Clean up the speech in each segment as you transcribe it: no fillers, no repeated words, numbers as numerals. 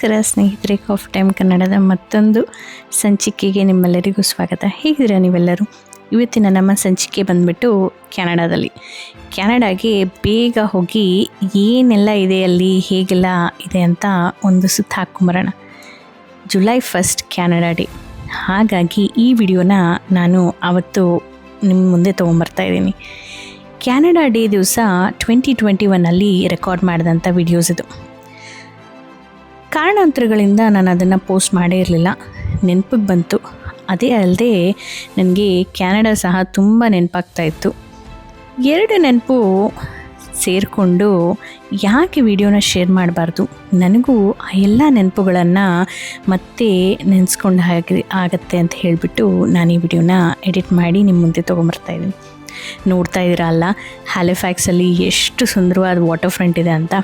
ನಮಸ್ಕಾರ ಸ್ನೇಹಿತರೆ, coffee time ಕನ್ನಡದ ಮತ್ತೊಂದು ಸಂಚಿಕೆಗೆ ನಿಮ್ಮೆಲ್ಲರಿಗೂ ಸ್ವಾಗತ. ಹೇಗಿದ್ದೀರಾ ನೀವೆಲ್ಲರೂ? ಇವತ್ತಿನ ನಮ್ಮ ಸಂಚಿಕೆ ಬಂದ್ಬಿಟ್ಟು ಕ್ಯಾನಡಾಗೆ ಬೇಗ ಹೋಗಿ ಏನೆಲ್ಲ ಇದೆ ಅಲ್ಲಿ, ಹೇಗೆಲ್ಲ ಇದೆ ಅಂತ ಒಂದು ಸುತ್ತ ಹಾಕ್ಕೊಂಬರೋಣ. July 1 Canada day. ಹಾಗಾಗಿ ಈ ವಿಡಿಯೋನ ನಾನು ಅವತ್ತು ನಿಮ್ಮ ಮುಂದೆ ತೊಗೊಂಬರ್ತಾ ಇದ್ದೀನಿ. ಕ್ಯಾನಡಾ ಡೇ ದಿವಸ 2021 ರೆಕಾರ್ಡ್ ಮಾಡಿದಂಥ ವಿಡಿಯೋಸ್ ಇದು. ಕಾರಣಾಂತರಗಳಿಂದ ನಾನು ಅದನ್ನು ಪೋಸ್ಟ್ ಮಾಡೇ ಇರಲಿಲ್ಲ. ನೆನಪಿಗೆ ಬಂತು. ಅದೇ ಅಲ್ಲದೆ ನನಗೆ ಕ್ಯಾನಡಾ ಸಹ ತುಂಬ ನೆನಪಾಗ್ತಾಯಿತ್ತು. ಎರಡು ನೆನಪು ಸೇರಿಕೊಂಡು ಯಾಕೆ ವಿಡಿಯೋನ ಶೇರ್ ಮಾಡಬಾರ್ದು, ನನಗೂ ಆ ಎಲ್ಲ ನೆನಪುಗಳನ್ನು ಮತ್ತೆ ನೆನೆಸ್ಕೊಂಡು ಆಗತ್ತೆ ಅಂತ ಹೇಳಿಬಿಟ್ಟು ನಾನು ಈ ವಿಡಿಯೋನ ಎಡಿಟ್ ಮಾಡಿ ನಿಮ್ಮ ಮುಂದೆ ತೊಗೊಂಬರ್ತಾಯಿದ್ದೀನಿ. ನೋಡ್ತಾ ಇದ್ದೀರಾ ಅಲ್ಲ, ಹ್ಯಾಲಿಫ್ಯಾಕ್ಸಲ್ಲಿ ಎಷ್ಟು ಸುಂದರವಾದ ವಾಟರ್ ಫ್ರಂಟ್ ಇದೆ ಅಂತ.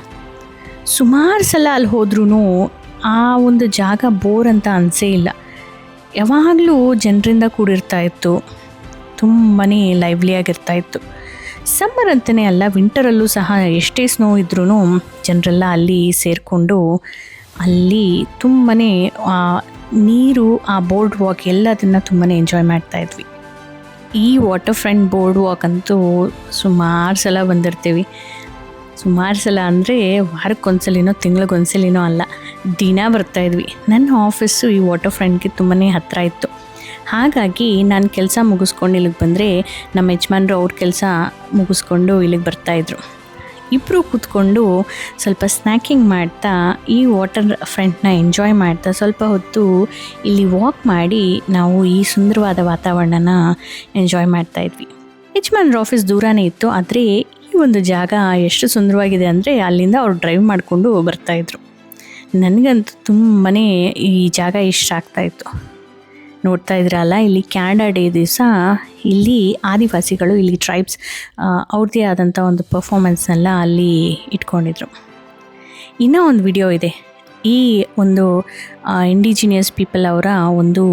ಸುಮಾರು ಸಲ ಅಲ್ಲಿ ಹೋದ್ರೂ ಆ ಒಂದು ಜಾಗ ಬೋರ್ ಅಂತ ಅನಿಸೇ ಇಲ್ಲ. ಯಾವಾಗಲೂ ಜನರಿಂದ ಕೂಡಿರ್ತಾ ಇತ್ತು, ತುಂಬಾ ಲೈವ್ಲಿಯಾಗಿರ್ತಾಯಿತ್ತು. ಸಮ್ಮರ್ ಅಂತಲೇ ಅಲ್ಲ, ವಿಂಟರಲ್ಲೂ ಸಹ ಎಷ್ಟೇ ಸ್ನೋ ಇದ್ರೂ ಜನರೆಲ್ಲ ಅಲ್ಲಿ ಸೇರಿಕೊಂಡು ಅಲ್ಲಿ ತುಂಬಾ ನೀರು, ಆ ಬೋರ್ಡ್ ವಾಕ್ ಎಲ್ಲದನ್ನು ತುಂಬಾ ಎಂಜಾಯ್ ಮಾಡ್ತಾಯಿದ್ವಿ. ಈ ವಾಟರ್ ಫ್ರಂಟ್ ಬೋರ್ಡ್ ವಾಕ್ ಅಂತೂ ಸುಮಾರು ಸಲ ಬಂದಿರ್ತೀವಿ. ಸುಮಾರು ಸಲ ಅಂದರೆ ವಾರಕ್ಕೊಂದ್ಸಲಿನೋ ತಿಂಗಳಿಗೊಂದ್ಸಲಿನೋ ಅಲ್ಲ, ದಿನ ಬರ್ತಾಯಿದ್ವಿ. ನನ್ನ ಆಫೀಸು ಈ ವಾಟರ್ ಫ್ರಂಟ್ಗೆ ತುಂಬಾ ಹತ್ತಿರ ಇತ್ತು. ಹಾಗಾಗಿ ನಾನು ಕೆಲಸ ಮುಗಿಸ್ಕೊಂಡು ಇಲ್ಲಿಗೆ ಬಂದರೆ ನಮ್ಮ ಯಜಮಾನ್ರು ಅವ್ರ ಕೆಲಸ ಮುಗಿಸ್ಕೊಂಡು ಇಲ್ಲಿಗೆ ಬರ್ತಾಯಿದ್ರು. ಇಬ್ಬರು ಕೂತ್ಕೊಂಡು ಸ್ವಲ್ಪ ಸ್ನ್ಯಾಕಿಂಗ್ ಮಾಡ್ತಾ ಈ ವಾಟರ್ ಫ್ರಂಟ್ನ ಎಂಜಾಯ್ ಮಾಡ್ತಾ ಸ್ವಲ್ಪ ಹೊತ್ತು ಇಲ್ಲಿ ವಾಕ್ ಮಾಡಿ ನಾವು ಈ ಸುಂದರವಾದ ವಾತಾವರಣನ ಎಂಜಾಯ್ ಮಾಡ್ತಾಯಿದ್ವಿ. ಯಜಮಾನ್ರ ಆಫೀಸ್ ದೂರನೇ ಇತ್ತು, ಆದರೆ ಈ ಒಂದು ಜಾಗ ಎಷ್ಟು ಸುಂದರವಾಗಿದೆ ಅಂದರೆ ಅಲ್ಲಿಂದ ಅವ್ರು ಡ್ರೈವ್ ಮಾಡಿಕೊಂಡು ಬರ್ತಾಯಿದ್ರು. ನನಗಂತೂ ತುಂಬಾ ಈ ಜಾಗ ಇಷ್ಟ ಆಗ್ತಾಯಿತ್ತು. ನೋಡ್ತಾ ಇದ್ರಲ್ಲ, ಇಲ್ಲಿ ಕ್ಯಾನಡಾ ಡೇ ದಿವಸ ಇಲ್ಲಿ ಆದಿವಾಸಿಗಳು, ಇಲ್ಲಿ ಟ್ರೈಬ್ಸ್ ಅವ್ರದ್ದೇ ಆದಂಥ ಒಂದು ಪರ್ಫಾಮೆನ್ಸ್ನೆಲ್ಲ ಅಲ್ಲಿ ಇಟ್ಕೊಂಡಿದ್ರು. ಇನ್ನೂ ಒಂದು ವಿಡಿಯೋ ಇದೆ. ಈ ಒಂದು ಇಂಡಿಜಿನಿಯಸ್ ಪೀಪಲ್ ಅವರ ಒಂದು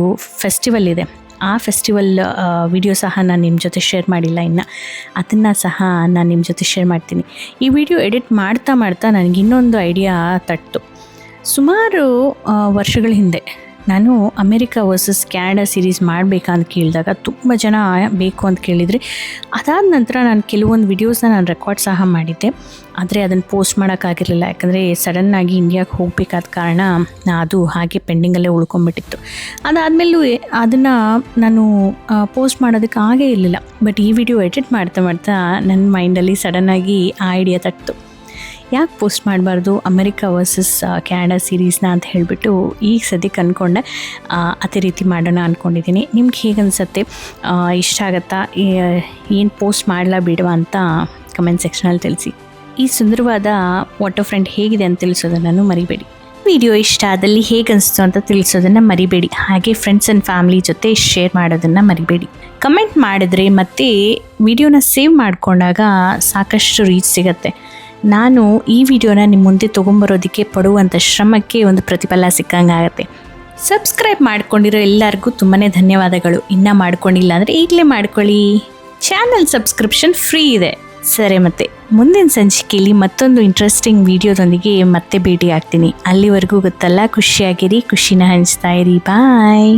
ಫೆಸ್ಟಿವಲ್ ಇದೆ. ಆ ಫೆಸ್ಟಿವಲ್ ವಿಡಿಯೋ ಸಹ ನಾನು ನಿಮ್ಮ ಜೊತೆ ಶೇರ್ ಮಾಡಿಲ್ಲ, ಇನ್ನು ಅದನ್ನು ಸಹ ನಾನು ನಿಮ್ಮ ಜೊತೆ ಶೇರ್ ಮಾಡ್ತೀನಿ. ಈ ವಿಡಿಯೋ ಎಡಿಟ್ ಮಾಡ್ತಾ ನನಗೆ ಇನ್ನೊಂದು ಐಡಿಯಾ ತಟ್ಟಿತು. ಸುಮಾರು ವರ್ಷಗಳ ಹಿಂದೆ ನಾನು ಅಮೇರಿಕಾ ವರ್ಸಸ್ ಕ್ಯಾನಡಾ ಸೀರೀಸ್ ಮಾಡಬೇಕಂತ ಕೇಳಿದಾಗ ತುಂಬ ಜನ ಬೇಕು ಅಂತ ಕೇಳಿದರೆ, ಅದಾದ ನಂತರ ನಾನು ಕೆಲವೊಂದು ವಿಡಿಯೋಸ್ನ ನಾನು ರೆಕಾರ್ಡ್ ಸಹ ಮಾಡಿದ್ದೆ. ಆದರೆ ಅದನ್ನು ಪೋಸ್ಟ್ ಮಾಡೋಕ್ಕಾಗಿರಲಿಲ್ಲ, ಯಾಕಂದರೆ ಸಡನ್ನಾಗಿ ಇಂಡಿಯಾಗೆ ಹೋಗಬೇಕಾದ ಕಾರಣ ಅದು ಹಾಗೆ ಪೆಂಡಿಂಗಲ್ಲೇ ಉಳ್ಕೊಂಬಿಟ್ಟಿತ್ತು. ಅದಾದಮೇಲೂ ಅದನ್ನು ನಾನು ಪೋಸ್ಟ್ ಮಾಡೋದಕ್ಕೆ ಆಗೇ ಇರಲಿಲ್ಲ. ಬಟ್ ಈ ವಿಡಿಯೋ ಎಡಿಟ್ ಮಾಡ್ತಾ ನನ್ನ ಮೈಂಡಲ್ಲಿ ಸಡನ್ನಾಗಿ ಆ ಐಡಿಯಾ ತಟ್ಟಿತು. ಯಾಕೆ ಪೋಸ್ಟ್ ಮಾಡಬಾರ್ದು ಅಮೆರಿಕಾ ವರ್ಸಸ್ ಕ್ಯಾನಡಾ ಸೀರೀಸ್ನ ಅಂತ ಹೇಳಿಬಿಟ್ಟು ಈಗ ಸದ್ಯಕ್ಕೆ ಅಂದ್ಕೊಂಡೆ. ಅದೇ ರೀತಿ ಮಾಡೋಣ ಅಂದ್ಕೊಂಡಿದ್ದೀನಿ. ನಿಮ್ಗೆ ಹೇಗೆ ಅನಿಸುತ್ತೆ? ಇಷ್ಟ ಆಗುತ್ತಾ? ಏನು ಪೋಸ್ಟ್ ಮಾಡಲಾ ಬಿಡುವ ಅಂತ ಕಮೆಂಟ್ ಸೆಕ್ಷನಲ್ಲಿ ತಿಳಿಸಿ. ಈ ಸುಂದರವಾದ ವಾಟರ್ ಫ್ರಂಟ್ ಹೇಗಿದೆ ಅಂತ ತಿಳಿಸೋದನ್ನು ಮರಿಬೇಡಿ. ವಿಡಿಯೋ ಇಷ್ಟ ಆದಲ್ಲಿ ಹೇಗೆ ಅನಿಸ್ತು ಅಂತ ತಿಳಿಸೋದನ್ನು ಮರಿಬೇಡಿ. ಹಾಗೆ ಫ್ರೆಂಡ್ಸ್ ಆ್ಯಂಡ್ ಫ್ಯಾಮಿಲಿ ಜೊತೆ ಶೇರ್ ಮಾಡೋದನ್ನು ಮರಿಬೇಡಿ. ಕಮೆಂಟ್ ಮಾಡಿದ್ರೆ ಮತ್ತು ವಿಡಿಯೋನ ಸೇವ್ ಮಾಡಿಕೊಂಡಾಗ ಸಾಕಷ್ಟು ರೀಚ್ ಸಿಗುತ್ತೆ. ನಾನು ಈ ವಿಡಿಯೋನ ನಿಮ್ಮ ಮುಂದೆ ತೊಗೊಂಬರೋದಕ್ಕೆ ಪಡುವಂಥ ಶ್ರಮಕ್ಕೆ ಒಂದು ಪ್ರತಿಫಲ ಸಿಕ್ಕಂಗಾಗತ್ತೆ. ಸಬ್ಸ್ಕ್ರೈಬ್ ಮಾಡ್ಕೊಂಡಿರೋ ಎಲ್ಲರಿಗೂ ತುಂಬಾ ಧನ್ಯವಾದಗಳು. ಇನ್ನೂ ಮಾಡ್ಕೊಂಡಿಲ್ಲ ಅಂದರೆ ಈಗಲೇ ಮಾಡ್ಕೊಳ್ಳಿ. ಚಾನಲ್ ಸಬ್ಸ್ಕ್ರಿಪ್ಷನ್ ಫ್ರೀ ಇದೆ. ಸರಿ, ಮತ್ತೆ ಮುಂದಿನ ಸಂಚಿಕೆಯಲ್ಲಿ ಮತ್ತೊಂದು ಇಂಟ್ರೆಸ್ಟಿಂಗ್ ವಿಡಿಯೋದೊಂದಿಗೆ ಮತ್ತೆ ಭೇಟಿ ಆಗ್ತೀನಿ. ಅಲ್ಲಿವರೆಗೂ ಗೊತ್ತಲ್ಲ, ಖುಷಿಯಾಗಿರಿ, ಖುಷಿನ ಹಂಚ್ತಾ ಇರಿ. ಬಾಯ್.